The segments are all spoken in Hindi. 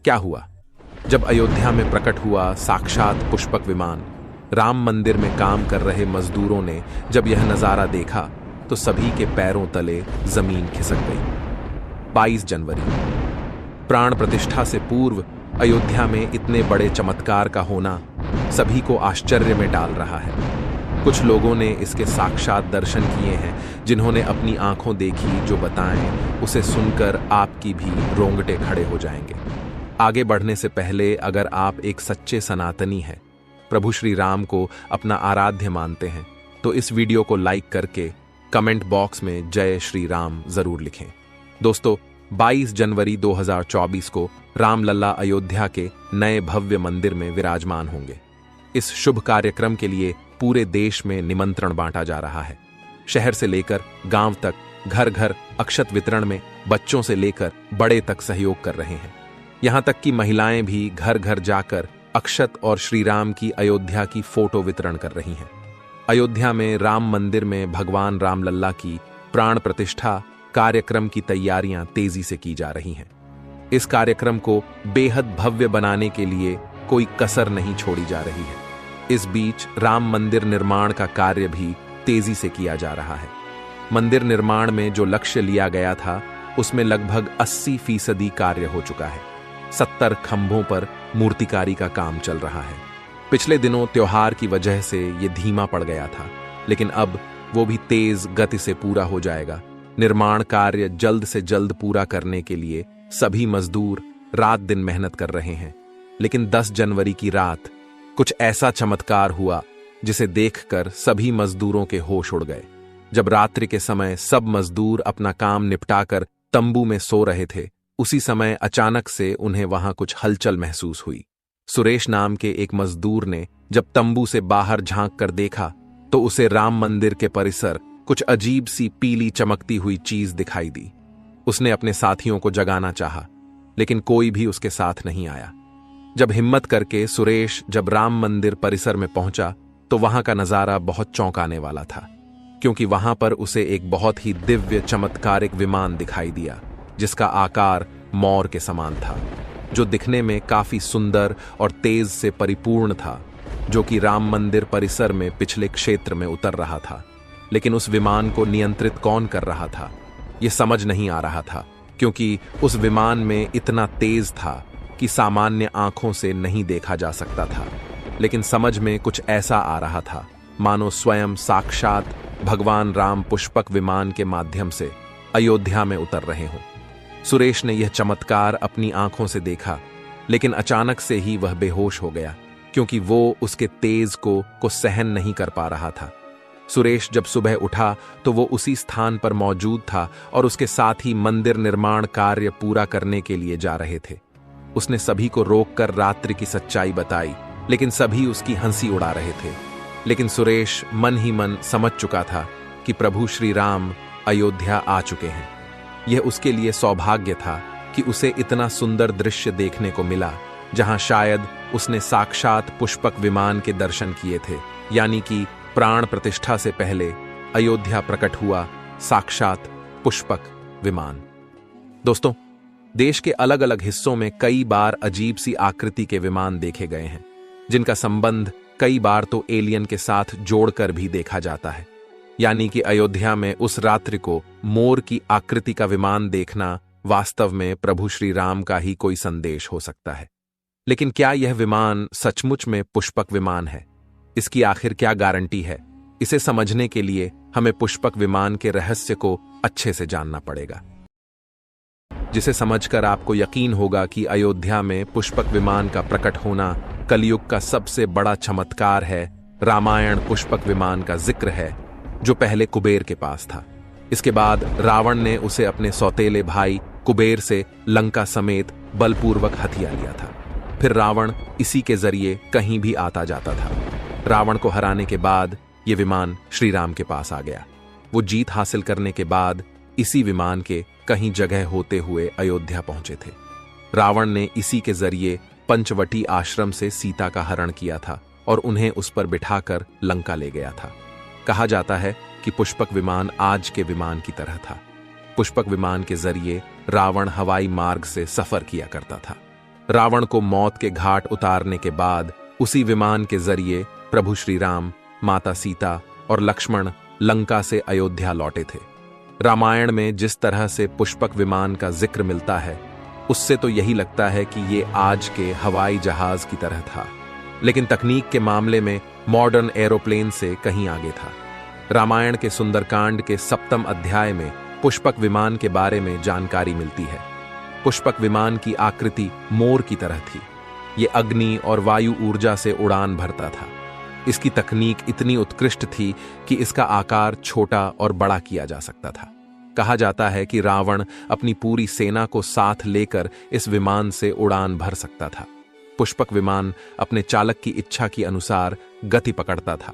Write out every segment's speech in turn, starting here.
क्या हुआ? जब अयोध्या में प्रकट हुआ साक्षात पुष्पक विमान, राम मंदिर में काम कर रहे मजदूरों ने जब यह नजारा देखा तो सभी के पैरों तले जमीन खिसक गई। 22 जनवरी, प्राण प्रतिष्ठा से पूर्व अयोध्या में इतने बड़े चमत्कार का होना सभी को आश्चर्य में डाल रहा है। कुछ लोगों ने इसके साक्षात दर्शन किए हैं, जिन्होंने अपनी आंखों देखी जो बताएं उसे सुनकर आपकी भी रोंगटे खड़े हो जाएंगे। आगे बढ़ने से पहले अगर आप एक सच्चे सनातनी हैं, प्रभु श्री राम को अपना आराध्य मानते हैं, तो इस वीडियो को लाइक करके कमेंट बॉक्स में जय श्री राम जरूर लिखें। दोस्तों, 22 जनवरी 2024 को रामलला अयोध्या के नए भव्य मंदिर में विराजमान होंगे। इस शुभ कार्यक्रम के लिए पूरे देश में निमंत्रण बांटा जा रहा है। शहर से लेकर गांव तक, घर घर अक्षत वितरण में बच्चों से लेकर बड़े तक सहयोग कर रहे हैं। यहां तक कि महिलाएं भी घर घर जाकर अक्षत और श्री राम की अयोध्या की फोटो वितरण कर रही हैं। अयोध्या में राम मंदिर में भगवान रामलल्ला की प्राण प्रतिष्ठा कार्यक्रम की तैयारियां तेजी से की जा रही हैं। इस कार्यक्रम को बेहद भव्य बनाने के लिए कोई कसर नहीं छोड़ी जा रही है। इस बीच राम मंदिर निर्माण का कार्य भी तेजी से किया जा रहा है। मंदिर निर्माण में जो लक्ष्य लिया गया था उसमें लगभग 80% कार्य हो चुका है। 70 खंभों पर मूर्तिकारी का काम चल रहा है। पिछले दिनों त्योहार की वजह से ये धीमा पड़ गया था, लेकिन अब वो भी तेज गति से पूरा हो जाएगा। निर्माण कार्य जल्द से जल्द पूरा करने के लिए सभी मजदूर रात दिन मेहनत कर रहे हैं। लेकिन 10 जनवरी की रात कुछ ऐसा चमत्कार हुआ जिसे देखकर सभी मजदूरों के होश उड़ गए। जब रात्रि के समय सब मजदूर अपना काम निपटाकर तंबू में सो रहे थे, उसी समय अचानक से उन्हें वहां कुछ हलचल महसूस हुई। सुरेश नाम के एक मजदूर ने जब तंबू से बाहर झांक कर देखा तो उसे राम मंदिर के परिसर कुछ अजीब सी पीली चमकती हुई चीज दिखाई दी। उसने अपने साथियों को जगाना चाहा, लेकिन कोई भी उसके साथ नहीं आया। जब हिम्मत करके सुरेश जब राम मंदिर परिसर में पहुंचा तो वहां का नजारा बहुत चौंकाने वाला था, क्योंकि वहां पर उसे एक बहुत ही दिव्य चमत्कारिक विमान दिखाई दिया, जिसका आकार मोर के समान था, जो दिखने में काफी सुंदर और तेज से परिपूर्ण था, जो कि राम मंदिर परिसर में पिछले क्षेत्र में उतर रहा था। लेकिन उस विमान को नियंत्रित कौन कर रहा था, यह समझ नहीं आ रहा था, क्योंकि उस विमान में इतना तेज था कि सामान्य आंखों से नहीं देखा जा सकता था। लेकिन समझ में कुछ ऐसा आ रहा था मानो स्वयं साक्षात भगवान राम पुष्पक विमान के माध्यम से अयोध्या में उतर रहे हों। सुरेश ने यह चमत्कार अपनी आंखों से देखा, लेकिन अचानक से ही वह बेहोश हो गया, क्योंकि वो उसके तेज को सहन नहीं कर पा रहा था। सुरेश जब सुबह उठा तो वो उसी स्थान पर मौजूद था और उसके साथ ही मंदिर निर्माण कार्य पूरा करने के लिए जा रहे थे। उसने सभी को रोककर रात्रि की सच्चाई बताई, लेकिन सभी उसकी हंसी उड़ा रहे थे। लेकिन सुरेश मन ही मन समझ चुका था कि प्रभु श्री राम अयोध्या आ चुके हैं। यह उसके लिए सौभाग्य था कि उसे इतना सुंदर दृश्य देखने को मिला, जहां शायद उसने साक्षात पुष्पक विमान के दर्शन किए थे, यानी कि प्राण प्रतिष्ठा से पहले अयोध्या प्रकट हुआ साक्षात पुष्पक विमान। दोस्तों, देश के अलग अलग हिस्सों में कई बार अजीब सी आकृति के विमान देखे गए हैं, जिनका संबंध कई बार तो एलियन के साथ जोड़कर भी देखा जाता है। यानी कि अयोध्या में उस रात्रि को मोर की आकृति का विमान देखना वास्तव में प्रभु श्री राम का ही कोई संदेश हो सकता है। लेकिन क्या यह विमान सचमुच में पुष्पक विमान है? इसकी आखिर क्या गारंटी है? इसे समझने के लिए हमें पुष्पक विमान के रहस्य को अच्छे से जानना पड़ेगा, जिसे समझकर आपको यकीन होगा कि अयोध्या में पुष्पक विमान का प्रकट होना कलयुग का सबसे बड़ा चमत्कार है। रामायण पुष्पक विमान का जिक्र है, जो पहले कुबेर के पास था। इसके बाद रावण ने उसे अपने सौतेले भाई कुबेर से लंका समेत बलपूर्वक हथिया लिया था। फिर रावण इसी के जरिए कहीं भी आता जाता था। रावण को हराने के बाद यह विमान श्री राम के पास आ गया। वो जीत हासिल करने के बाद इसी विमान के कहीं जगह होते हुए अयोध्या पहुंचे थे। रावण ने इसी के जरिए पंचवटी आश्रम से सीता का हरण किया था और उन्हें उस पर बिठाकर लंका ले गया था। कहा जाता है कि पुष्पक विमान आज के विमान की तरह था। पुष्पक विमान के जरिए रावण हवाई मार्ग से सफर किया करता था। रावण को मौत के घाट उतारने के बाद उसी विमान के जरिए प्रभु श्री राम, माता सीता और लक्ष्मण लंका से अयोध्या लौटे थे। रामायण में जिस तरह से पुष्पक विमान का जिक्र मिलता है, उससे तो यही लगता है कि ये आज के हवाई जहाज की तरह था, लेकिन तकनीक के मामले में मॉडर्न एरोप्लेन से कहीं आगे था। रामायण के सुंदरकांड के 7वें अध्याय में पुष्पक विमान के बारे में जानकारी मिलती है। पुष्पक विमान की आकृति मोर की तरह थी। ये अग्नि और वायु ऊर्जा से उड़ान भरता था। इसकी तकनीक इतनी उत्कृष्ट थी कि इसका आकार छोटा और बड़ा किया जा सकता था। कहा जाता है कि रावण अपनी पूरी सेना को साथ लेकर इस विमान से उड़ान भर सकता था। पुष्पक विमान अपने चालक की इच्छा के अनुसार गति पकड़ता था।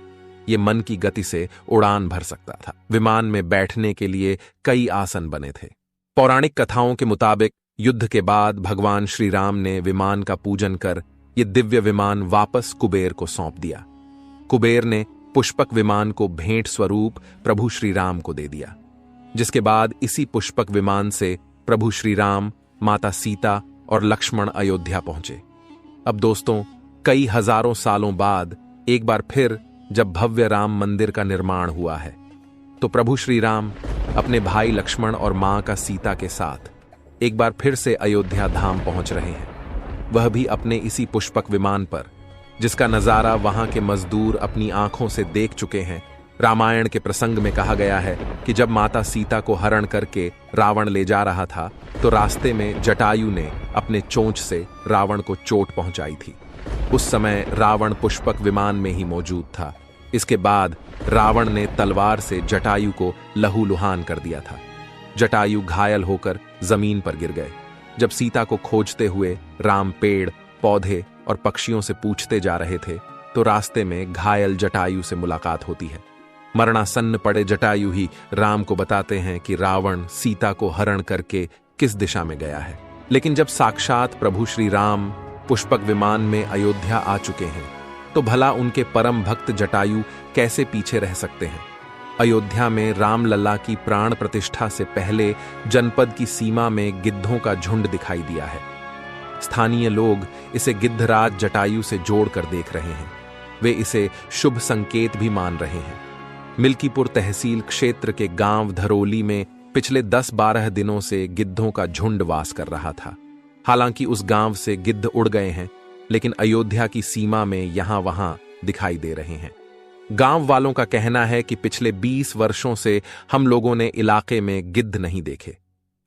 ये मन की गति से उड़ान भर सकता था। विमान में बैठने के लिए कई आसन बने थे। पौराणिक कथाओं के मुताबिक युद्ध के बाद भगवान श्री राम ने विमान का पूजन कर ये दिव्य विमान वापस कुबेर को सौंप दिया। कुबेर ने पुष्पक विमान को भेंट स्वरूप प्रभु श्री राम को दे दिया, जिसके बाद इसी पुष्पक विमान से प्रभु श्री राम, माता सीता और लक्ष्मण अयोध्या पहुंचे। अब दोस्तों, कई हजारों सालों बाद एक बार फिर जब भव्य राम मंदिर का निर्माण हुआ है, तो प्रभु श्री राम अपने भाई लक्ष्मण और मां का सीता के साथ एक बार फिर से अयोध्या धाम पहुंच रहे हैं, वह भी अपने इसी पुष्पक विमान पर, जिसका नजारा वहां के मजदूर अपनी आंखों से देख चुके हैं। रामायण के प्रसंग में कहा गया है कि जब माता सीता को हरण करके रावण ले जा रहा था, तो रास्ते में जटायु ने अपने चोंच से रावण को चोट पहुंचाई थी। उस समय रावण पुष्पक विमान में ही मौजूद था। इसके बाद रावण ने तलवार से जटायु को लहूलुहान कर दिया था। जटायु घायल होकर जमीन पर गिर गए। जब सीता को खोजते हुए राम पेड़, पौधे और पक्षियों से पूछते जा रहे थे, तो रास्ते में घायल जटायु से मुलाकात होती है। मरणासन्न पड़े जटायु ही राम को बताते हैं कि रावण सीता को हरण करके किस दिशा में गया है। लेकिन जब साक्षात प्रभु श्री राम पुष्पक विमान में अयोध्या आ चुके हैं, तो भला उनके परम भक्त जटायु कैसे पीछे रह सकते हैं। अयोध्या में रामलला की प्राण प्रतिष्ठा से पहले जनपद की सीमा में गिद्धों का झुंड दिखाई दिया है। स्थानीय लोग इसे गिद्धराज जटायु से जोड़कर देख रहे हैं। वे इसे शुभ संकेत भी मान रहे हैं। मिल्कीपुर तहसील क्षेत्र के गांव धरोली में पिछले 10-12 दिनों से गिद्धों का झुंड वास कर रहा था। हालांकि उस गांव से गिद्ध उड़ गए हैं, लेकिन अयोध्या की सीमा में यहां वहां दिखाई दे रहे हैं। गांव वालों का कहना है कि पिछले 20 वर्षों से हम लोगों ने इलाके में गिद्ध नहीं देखे।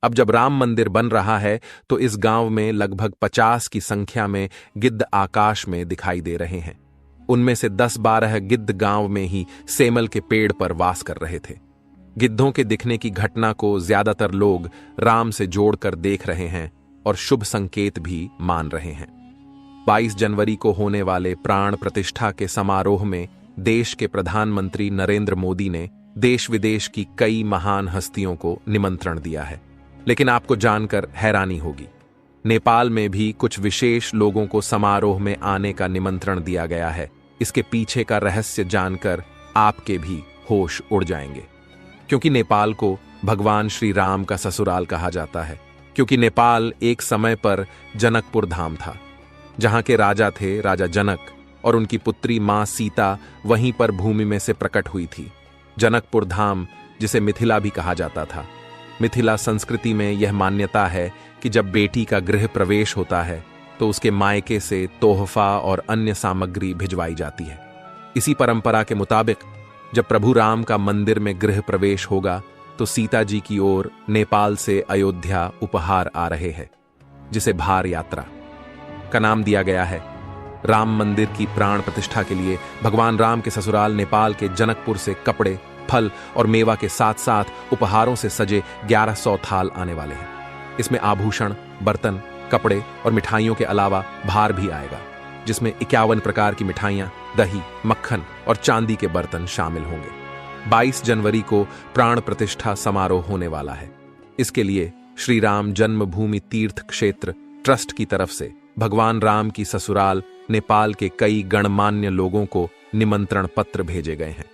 अब जब राम मंदिर बन रहा है, तो इस गांव में लगभग 50 की संख्या में गिद्ध आकाश में दिखाई दे रहे हैं। उनमें से 10-12 गिद्ध गांव में ही सेमल के पेड़ पर वास कर रहे थे। गिद्धों के दिखने की घटना को ज्यादातर लोग राम से जोड़कर देख रहे हैं और शुभ संकेत भी मान रहे हैं। 22 जनवरी को होने वाले प्राण प्रतिष्ठा के समारोह में देश के प्रधानमंत्री नरेंद्र मोदी ने देश विदेश की कई महान हस्तियों को निमंत्रण दिया है। लेकिन आपको जानकर हैरानी होगी, नेपाल में भी कुछ विशेष लोगों को समारोह में आने का निमंत्रण दिया गया है। इसके पीछे का रहस्य जानकर आपके भी होश उड़ जाएंगे, क्योंकि नेपाल को भगवान श्री राम का ससुराल कहा जाता है। क्योंकि नेपाल एक समय पर जनकपुर धाम था, जहां के राजा थे राजा जनक, और उनकी पुत्री मां सीता वहीं पर भूमि में से प्रकट हुई थी। जनकपुर धाम, जिसे मिथिला भी कहा जाता था। मिथिला संस्कृति में यह मान्यता है कि जब बेटी का गृह प्रवेश होता है, तो उसके मायके से तोहफा और अन्य सामग्री भिजवाई जाती है। इसी परंपरा के मुताबिक जब प्रभु राम का मंदिर में गृह प्रवेश होगा, तो सीता जी की ओर नेपाल से अयोध्या उपहार आ रहे हैं, जिसे भार यात्रा का नाम दिया गया है। राम मंदिर की प्राण प्रतिष्ठा के लिए भगवान राम के ससुराल नेपाल के जनकपुर से कपड़े, फल और मेवा के साथ साथ उपहारों से सजे 1100 थाल आने वाले हैं। इसमें आभूषण, बर्तन, कपड़े और मिठाइयों के अलावा भार भी आएगा, जिसमें 51 प्रकार की मिठाइयां, दही, मक्खन और चांदी के बर्तन शामिल होंगे। 22 जनवरी को प्राण प्रतिष्ठा समारोह होने वाला है। इसके लिए श्री राम जन्मभूमि तीर्थ क्षेत्र ट्रस्ट की तरफ से भगवान राम की ससुराल नेपाल के कई गणमान्य लोगों को निमंत्रण पत्र भेजे गए हैं।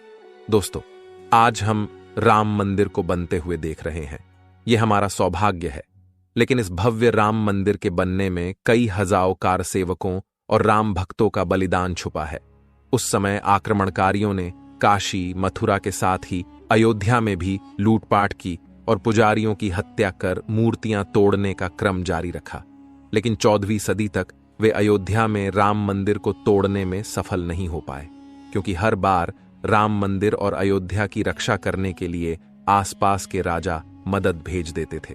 दोस्तों, आज हम राम मंदिर को बनते हुए देख रहे हैं। यह हमारा सौभाग्य है। लेकिन इस भव्य राम मंदिर के बनने में कई हजारों कारसेवकों और राम भक्तों का बलिदान छुपा है। उस समय आक्रमणकारियों ने काशी, मथुरा के साथ ही अयोध्या में भी लूटपाट की और पुजारियों की हत्या कर मूर्तियां तोड़ने का क्रम जारी रखा। लेकिन 14वीं सदी तक वे अयोध्या में राम मंदिर को तोड़ने में सफल नहीं हो पाए, क्योंकि हर बार राम मंदिर और अयोध्या की रक्षा करने के लिए आसपास के राजा मदद भेज देते थे।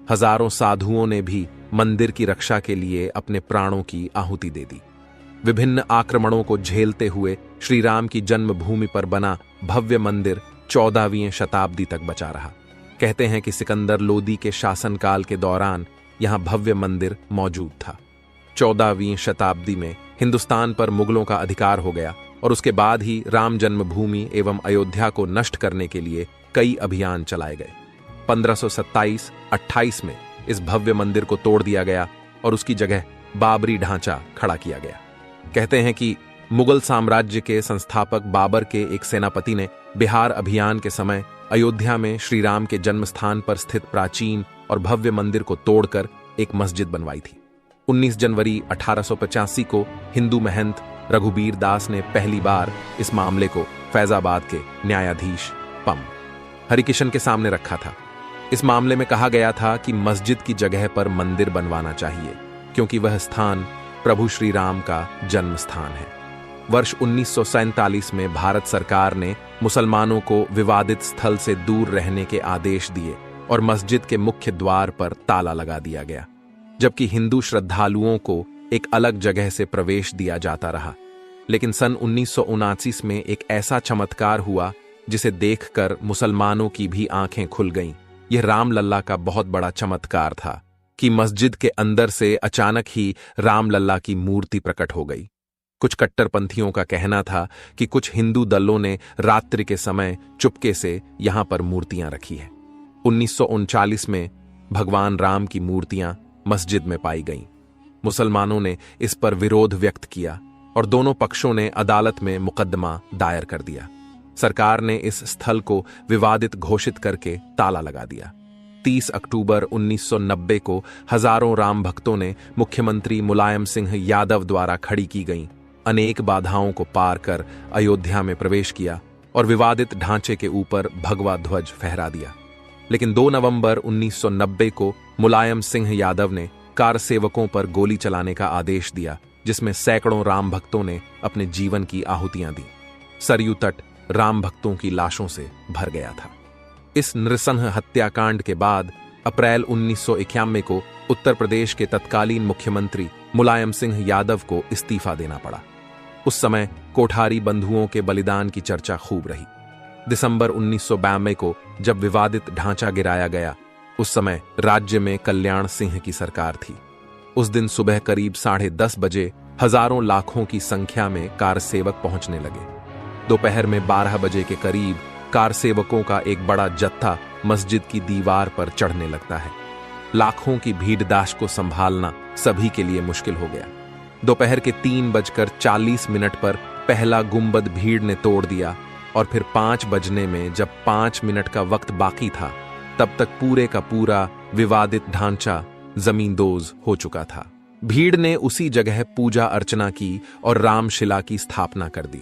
हजारों साधुओं ने भी मंदिर की रक्षा के लिए अपने प्राणों की आहुति दे दी। विभिन्न आक्रमणों को झेलते हुए श्री राम की जन्मभूमि पर बना भव्य मंदिर 14वीं शताब्दी तक बचा रहा। कहते हैं कि सिकंदर लोदी के शासनकाल के दौरान यहां भव्य मंदिर मौजूद था। 14वीं शताब्दी में हिंदुस्तान पर मुगलों का अधिकार हो गया और उसके बाद ही राम जन्मभूमि एवं अयोध्या को नष्ट करने के लिए कई अभियान चलाए गए। 1527-28 में इस भव्य मंदिर को तोड़ दिया गया और उसकी जगह बाबरी ढांचा खड़ा किया गया। कहते हैं कि मुगल साम्राज्य के संस्थापक बाबर के एक सेनापति ने बिहार अभियान के समय अयोध्या में श्री राम के जन्म स्थान पर स्थित प्राचीन और भव्य मंदिर को तोड़कर एक मस्जिद बनवाई थी। 19 जनवरी 1885 को हिंदू महंत रघुबीर दास ने पहली बार इस मामले को फैजाबाद के न्यायाधीश पम हरिकिशन के सामने रखा था। इस मामले में कहा गया था कि मस्जिद की जगह पर मंदिर बनवाना चाहिए, क्योंकि वह स्थान प्रभु श्री राम का जन्म स्थान है। वर्ष 1947 में भारत सरकार ने मुसलमानों को विवादित स्थल से दूर रहने के आदेश दिए और मस्जिद के मुख्य द्वार पर ताला लगा दिया गया, जबकि हिंदू श्रद्धालुओं को एक अलग जगह से प्रवेश दिया जाता रहा। लेकिन सन 1979 में एक ऐसा चमत्कार हुआ जिसे देखकर मुसलमानों की भी आंखें खुल गईं। यह रामलल्ला का बहुत बड़ा चमत्कार था कि मस्जिद के अंदर से अचानक ही रामलल्ला की मूर्ति प्रकट हो गई। कुछ कट्टरपंथियों का कहना था कि कुछ हिंदू दलों ने रात्रि के समय चुपके से यहां पर मूर्तियां रखी है। 1939 में भगवान राम की मूर्तियां मस्जिद में पाई गईं। मुसलमानों ने इस पर विरोध व्यक्त किया और दोनों पक्षों ने अदालत में मुकदमा दायर कर दिया। सरकार ने इस स्थल को विवादित घोषित करके ताला लगा दिया। 30 अक्टूबर 1990 को हजारों राम भक्तों ने मुख्यमंत्री मुलायम सिंह यादव द्वारा खड़ी की गईं अनेक बाधाओं को पार कर अयोध्या में प्रवेश किया और विवादित ढांचे के ऊपर भगवा ध्वज फहरा दिया। लेकिन 2 नवंबर 1990 को मुलायम सिंह यादव ने कारसेवकों पर गोली चलाने का आदेश दिया, जिसमें सैकड़ों राम भक्तों ने अपने जीवन की आहुतियां दी। सरयू तट राम भक्तों की लाशों से भर गया था। इस नृशंस हत्याकांड के बाद अप्रैल 1991 को उत्तर प्रदेश के तत्कालीन मुख्यमंत्री मुलायम सिंह यादव को इस्तीफा देना पड़ा। उस समय कोठारी बंधुओं के बलिदान की चर्चा खूब रही। दिसंबर 1992 को जब विवादित ढांचा गिराया गया, उस समय राज्य में कल्याण सिंह की सरकार थी। उस दिन सुबह करीब 10:30 बजे हजारों लाखों की संख्या में कारसेवक पहुंचने लगे। दोपहर में 12 बजे के करीब कारसेवकों का एक बड़ा जत्था मस्जिद की दीवार पर चढ़ने लगता है। लाखों की भीड़दाश को संभालना सभी के लिए मुश्किल हो गया। दोपहर के 3:40 पर पहला गुंबद भीड़ ने तोड़ दिया और फिर 5 बजने में जब 5 मिनट का वक्त बाकी था, तब तक पूरे का पूरा विवादित ढांचा जमींदोज हो चुका था। भीड़ ने उसी जगह पूजा अर्चना की और रामशिला की स्थापना कर दी।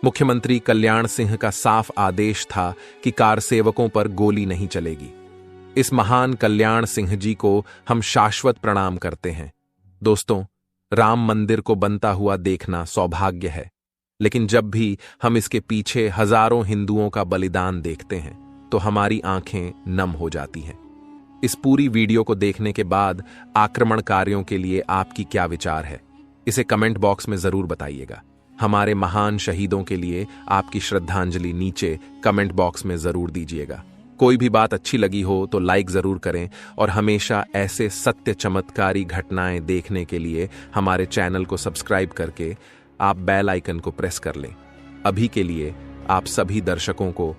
मुख्यमंत्री कल्याण सिंह का साफ आदेश था कि कारसेवकों पर गोली नहीं चलेगी। इस महान कल्याण सिंह जी को हम शाश्वत प्रणाम करते हैं। दोस्तों, राम मंदिर को बनता हुआ देखना सौभाग्य है, लेकिन जब भी हम इसके पीछे हजारों हिंदुओं का बलिदान देखते हैं तो हमारी आंखें नम हो जाती हैं। इस पूरी वीडियो को देखने के बाद आक्रमणकारियों के लिए आपकी क्या विचार है, इसे कमेंट बॉक्स में जरूर बताइएगा। हमारे महान शहीदों के लिए आपकी श्रद्धांजलि नीचे कमेंट बॉक्स में जरूर दीजिएगा। कोई भी बात अच्छी लगी हो तो लाइक जरूर करें और हमेशा ऐसे सत्य चमत्कारी घटनाएं देखने के लिए हमारे चैनल को सब्सक्राइब करके आप बेल आइकन को प्रेस कर लें। अभी के लिए आप सभी दर्शकों को